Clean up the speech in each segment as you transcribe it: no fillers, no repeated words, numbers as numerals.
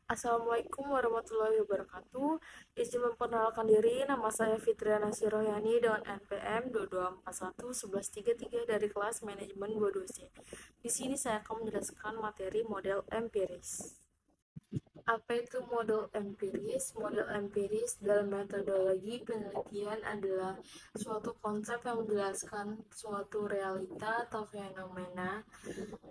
Assalamualaikum warahmatullahi wabarakatuh. Izin memperkenalkan diri, nama saya Fitriana Siroyani dengan NPM 22411133 dari kelas Manajemen 22C. Di sini saya akan menjelaskan materi model empiris. Apa itu model empiris? Model empiris dalam metodologi penelitian adalah suatu konsep yang menjelaskan suatu realita atau fenomena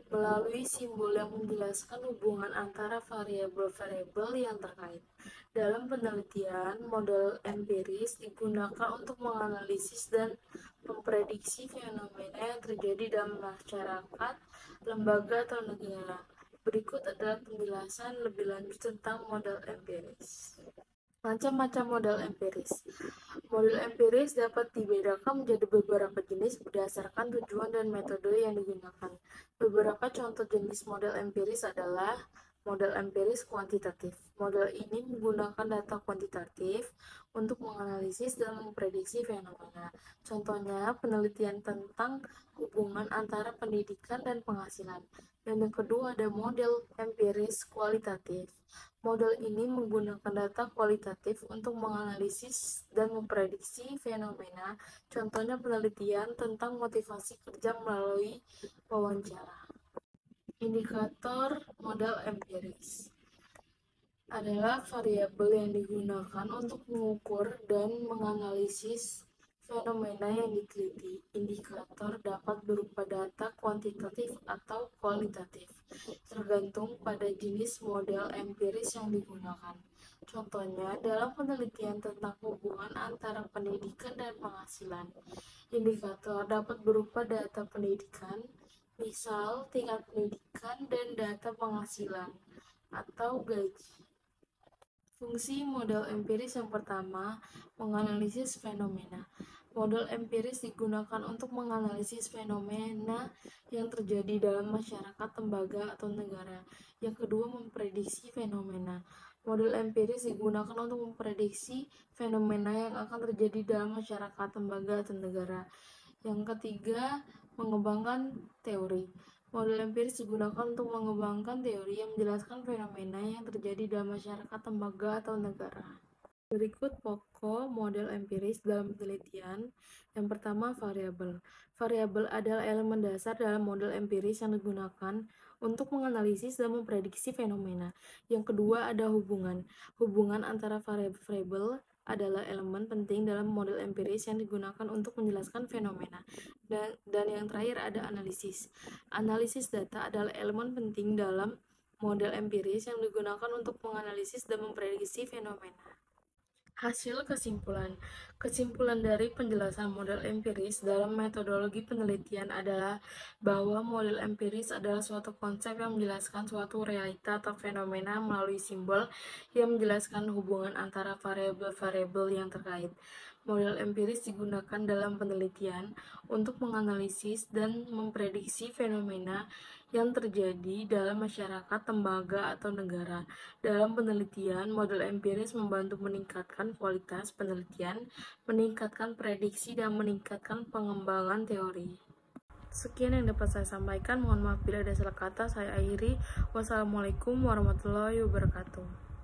melalui simbol yang menjelaskan hubungan antara variabel-variabel yang terkait. Dalam penelitian, model empiris digunakan untuk menganalisis dan memprediksi fenomena yang terjadi dalam masyarakat, lembaga, atau negara. Berikut adalah penjelasan lebih lanjut tentang model empiris. Macam-macam model empiris. Model empiris dapat dibedakan menjadi beberapa jenis berdasarkan tujuan dan metode yang digunakan. Beberapa contoh jenis model empiris adalah model empiris kuantitatif. Model ini menggunakan data kuantitatif untuk menganalisis dan memprediksi fenomena. Contohnya, penelitian tentang hubungan antara pendidikan dan penghasilan. Dan yang kedua ada model empiris kualitatif. Model ini menggunakan data kualitatif untuk menganalisis dan memprediksi fenomena. Contohnya penelitian tentang motivasi kerja melalui wawancara. Indikator model empiris adalah variabel yang digunakan untuk mengukur dan menganalisis fenomena yang diteliti. Indikator dapat berupa data kuantitatif atau kualitatif, tergantung pada jenis model empiris yang digunakan. Contohnya, dalam penelitian tentang hubungan antara pendidikan dan penghasilan, indikator dapat berupa data pendidikan, misal tingkat pendidikan, dan data penghasilan atau gaji. Fungsi model empiris yang pertama, menganalisis fenomena. Model empiris digunakan untuk menganalisis fenomena yang terjadi dalam masyarakat, lembaga, atau negara. Yang kedua, memprediksi fenomena. Model empiris digunakan untuk memprediksi fenomena yang akan terjadi dalam masyarakat, lembaga, atau negara. Yang ketiga, mengembangkan teori. Model empiris digunakan untuk mengembangkan teori yang menjelaskan fenomena yang terjadi dalam masyarakat, lembaga, atau negara. Berikut pokok model empiris dalam penelitian. Yang pertama, variabel. Variabel adalah elemen dasar dalam model empiris yang digunakan untuk menganalisis dan memprediksi fenomena. Yang kedua, ada hubungan. Hubungan antara variabel adalah elemen penting dalam model empiris yang digunakan untuk menjelaskan fenomena. Dan yang terakhir ada analisis. Analisis data adalah elemen penting dalam model empiris yang digunakan untuk menganalisis dan memprediksi fenomena. Hasil kesimpulan. Kesimpulan dari penjelasan model empiris dalam metodologi penelitian adalah bahwa model empiris adalah suatu konsep yang menjelaskan suatu realita atau fenomena melalui simbol yang menjelaskan hubungan antara variabel-variabel yang terkait. Model empiris digunakan dalam penelitian untuk menganalisis dan memprediksi fenomena yang terjadi dalam masyarakat, lembaga, atau negara. Dalam penelitian, model empiris membantu meningkatkan kualitas penelitian, meningkatkan prediksi, dan meningkatkan pengembangan teori. Sekian yang dapat saya sampaikan. Mohon maaf bila ada salah kata. Saya akhiri. Wassalamualaikum warahmatullahi wabarakatuh.